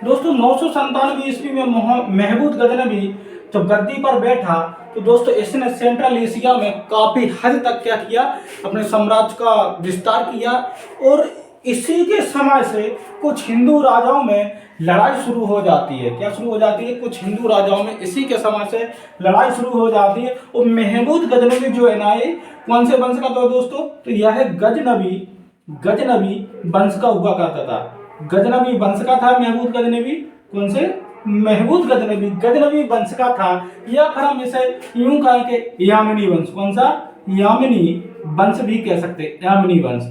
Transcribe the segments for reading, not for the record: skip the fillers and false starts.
दोस्तों 997 ईस्वी में महमूद गजनवी जब गद्दी पर बैठा तो दोस्तों इसने सेंट्रल एशिया में काफी हद तक क्या किया, अपने साम्राज्य का विस्तार किया। और इसी के समय से कुछ हिंदू राजाओं में लड़ाई शुरू हो जाती है। क्या शुरू हो जाती है? कुछ हिंदू राजाओं में इसी के समय से लड़ाई शुरू हो जाती है। और महमूद गजनवी जो है ना, ये कौन से वंश का था दोस्तों? तो यह गजनवी वंश का हुआ करता था। गजनवी वंश का था महमूद गजनवी। कौन से? महमूद गजनवी वंश का था, या फिर हम इसे यूं कहें कि यामिनी वंश। कौन सा? यामिनी वंश भी कह सकते हैं, यामिनी वंश,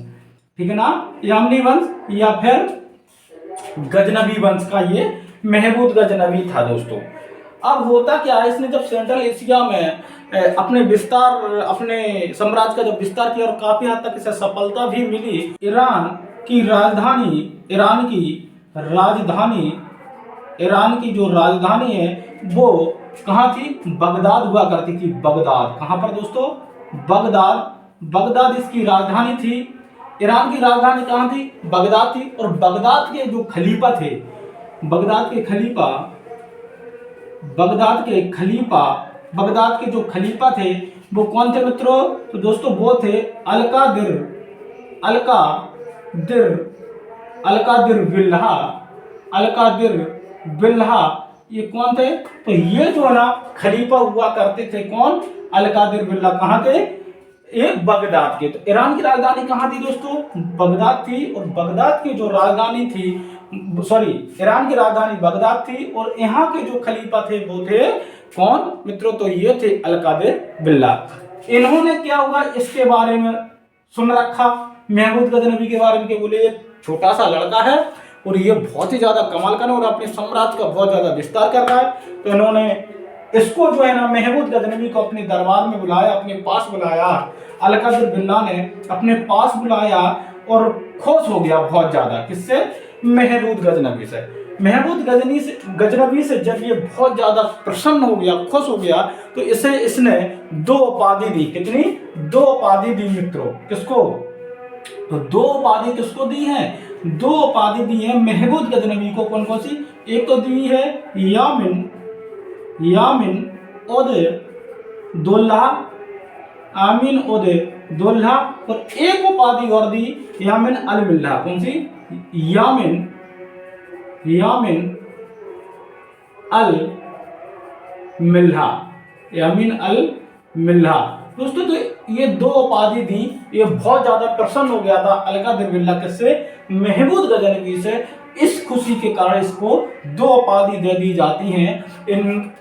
ठीक है ना, यामिनी वंश या फिर गजनवी वंश का ये महमूद गजनवी था दोस्तों। अब होता क्या है, इसने जब सेंट्रल एशिया में अपने साम्राज्य का जब विस्तार किया और काफी हद तक इसे सफलता भी मिली। ईरान की जो राजधानी है वो कहाँ थी? बगदाद हुआ करती थी। बगदाद कहाँ पर दोस्तों? बगदाद इसकी राजधानी थी। ईरान की राजधानी कहाँ थी? बगदाद थी। और बगदाद के जो खलीफा थे, बगदाद के जो खलीफा थे वो कौन थे मित्रों? तो दोस्तों वो थे अलकादिर बिल्हा। ये कौन थे? तो ये जो ना खलीफा हुआ करते थे, कौन? अलकादिर बिल्ला। कहाँ के? एक बगदाद के। तो ईरान की राजधानी कहाँ थी दोस्तों? बगदाद थी। और बगदाद की जो राजधानी थी, ईरान की राजधानी बगदाद थी। और यहाँ के जो खलीफा थे वो थे कौन मित्रों? तो ये थे अलकादिर बिल्ला। इन्होंने क्या हुआ, इसके बारे में सुन रखा, महमूद गजनवी के बारे में, बोले ये छोटा सा लड़का है और ये बहुत ही ज्यादा कमाल कर और अपने साम्राज्य का बहुत ज्यादा विस्तार कर रहा है। तो इन्होंने इसको जो है ना, महमूद गजनवी को अपने दरबार में बुलाया, अपने पास बुलाया। अलकादिर बिल्ला ने अपने पास बुलाया और खुश हो गया बहुत ज्यादा। किससे? महमूद गजनवी से। महमूद गजनवी से जब ये बहुत ज्यादा प्रसन्न हो गया, खुश हो गया, तो इसने 2 उपाधि दी। कितनी? 2 उपाधि दी मित्रों। किसको? तो 2 उपाधि किसको दी है? 2 उपाधि दी है महमूद गजनवी को। कौन कौन सी? एक तो दी है यामिन ओदे दोल्हा, और एक उपाधि और दी यामिन अल मिल्ला। कौन सी? यामिन अल मिल्हा। दोस्तों तो ये 2 उपाधि दी। ये बहुत ज्यादा प्रसन्न हो गया था अलकादिर बिल्ला। किससे? महमूद गजनवी से। इस खुशी के कारण इसको 2 उपाधि दे दी जाती हैं इन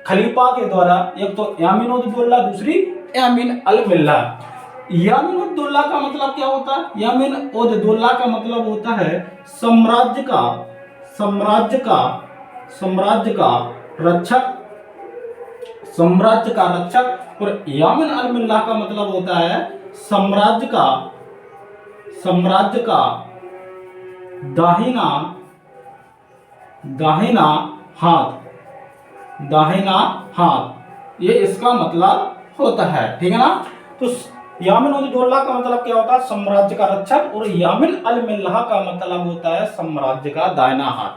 खलीफा के द्वारा। एक तो यामिन उद दौला, दूसरी यामिन अल मिल्ला। यामिन उद दौला का मतलब क्या होता है? यामिन उद दौला का मतलब होता है साम्राज्य का रक्षक। और यामिन अल मिल्ला का मतलब होता है साम्राज्य का दाहिना हाथ। ये इसका मतलब होता है, ठीक है ना। तो यामिन उद दौला का मतलब क्या होता है? साम्राज्य का रक्षक। और यामिन अल मिल्ला का मतलब होता है साम्राज्य का दाहिना हाथ।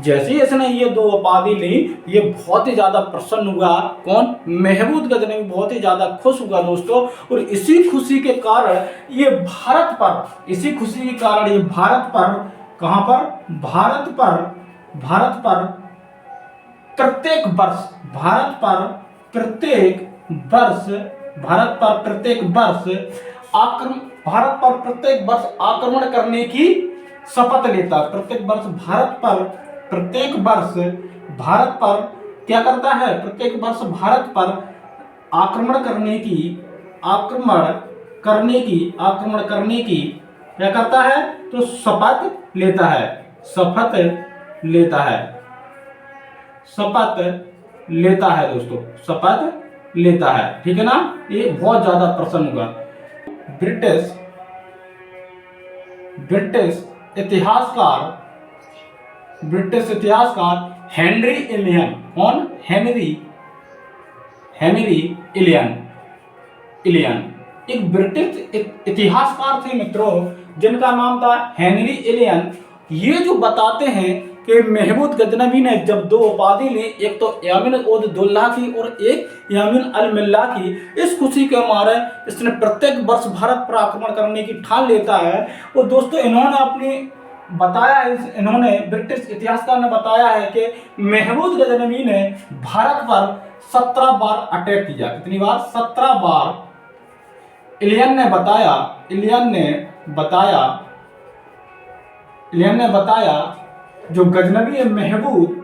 जैसे ही इसने ये 2 उपाधि ली, ये बहुत ही ज्यादा प्रसन्न हुआ। कौन? महमूद गजनवी बहुत ही ज्यादा खुश हुआ दोस्तों। और इसी खुशी के कारण ये भारत पर कहां पर? भारत पर प्रत्येक वर्ष आक्रमण करने की शपथ लेता। प्रत्येक वर्ष भारत पर क्या करता है? प्रत्येक वर्ष भारत पर आक्रमण करने की क्या करता है? तो शपथ लेता है दोस्तों, शपथ लेता है, ठीक है ना। ये बहुत ज्यादा प्रसन्न हुआ। ब्रिटिश इतिहासकार हेनरी इलियन। कौन? हेनरी इलियन एक ब्रिटिश इतिहासकार थे मित्रों, जिनका नाम था हेनरी इलियन। ये जो बताते हैं कि महमूद गजनवी ने जब दो उपाधि ली, एक तो यामीन उद दौला की और एक यामीन अल मिल्ला की, इस खुशी के मारे इसने प्रत्येक वर्ष भारत पर आक्रमण करने की ठान लेता है। और दोस्तों इन्होंने अपनी बताया, इन्होंने ब्रिटिश इतिहासकार ने बताया है कि महमूद गजनवी ने भारत पर 17 बार अटैक किया। कितनी बार? 17 बार। इलियन ने बताया जो गजनवी है महमूद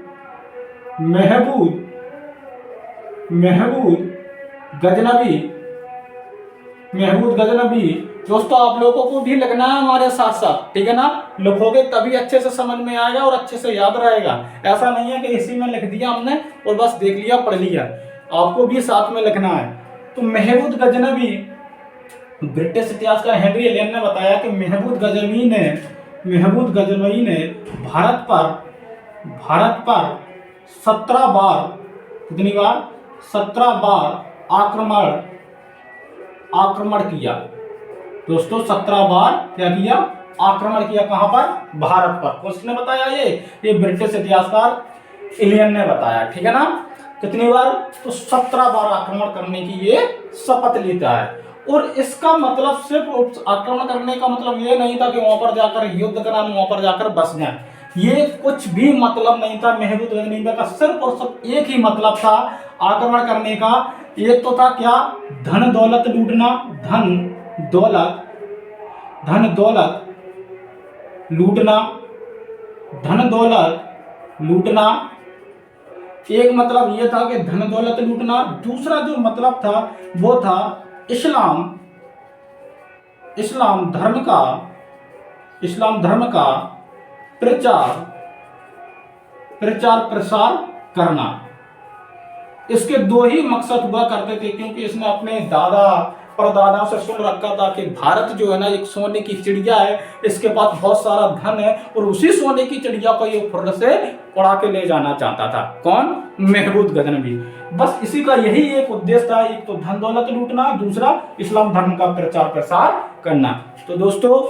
गजनवी दोस्तों, आप लोगों को भी लगना है हमारे साथ साथ, ठीक है ना? लिखोगे तभी अच्छे से समझ में आएगा और अच्छे से याद रहेगा। ऐसा नहीं है कि इसी में लिख दिया हमने और बस देख लिया पढ़ लिया, आपको भी साथ में लिखना है। तो महमूद गजनवी, ब्रिटिश इतिहासकार हेनरी एलियन ने बताया कि महमूद गजनवी ने भारत पर 17 बार, कितनी बार? 17 बार आक्रमण किया दोस्तों। 17 बार क्या किया? आक्रमण किया। कहां पर? भारत पर। किसने बताया? ये ब्रिटिश इतिहासकार एलियन ने बताया, ठीक है ना? कितनी बार? तो 17 बार आक्रमण करने की ये शपथ लेता है। और इसका मतलब सिर्फ आक्रमण करने का मतलब ये नहीं था कि वहां पर जाकर युद्ध करना, वहां पर जाकर बस जाए, ये कुछ भी मतलब नहीं था। महमूद गजनवी का सिर्फ और सिर्फ एक ही मतलब था आक्रमण करने का। एक तो था क्या? धन दौलत लूटना, धन दौलत लूटना। एक मतलब यह था कि धन दौलत लूटना। दूसरा जो मतलब था वो था इस्लाम धर्म का प्रचार प्रसार करना। इसके दो ही मकसद हुआ करते थे, क्योंकि इसने अपने दादा परदादा से सुन रखा था कि भारत जो है ना एक सोने की चिड़िया है, इसके पास बहुत सारा धन है, और उसी सोने की चिड़िया को ये फुर्र से उड़ा के ले जाना चाहता था। कौन? महमूद गजनवी। बस इसी का यही एक उद्देश्य था, एक तो धन दौलत लूटना, दूसरा इस्लाम धर्म का प्रचार प्रसार करना। तो दोस्तों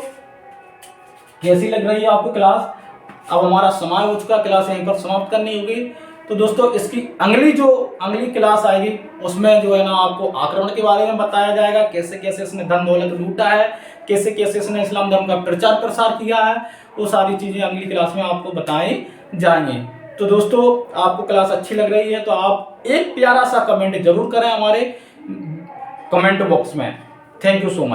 कैसी लग रही है आपको क्लास? अब हमारा समय हो चुका, क्लास यहीं पर समाप्त करनी होगी। तो दोस्तों इसकी अगली क्लास आएगी, उसमें जो है ना आपको आक्रमण के बारे में बताया जाएगा, कैसे कैसे इसने धन दौलत लूटा है, कैसे कैसे इसने इस्लाम धर्म का प्रचार प्रसार किया है, वो सारी चीजें अगली क्लास में आपको बताई जाएंगी। तो दोस्तों आपको क्लास अच्छी लग रही है तो आप एक प्यारा सा कमेंट जरूर करें हमारे कमेंट बॉक्स में। Thank you so much.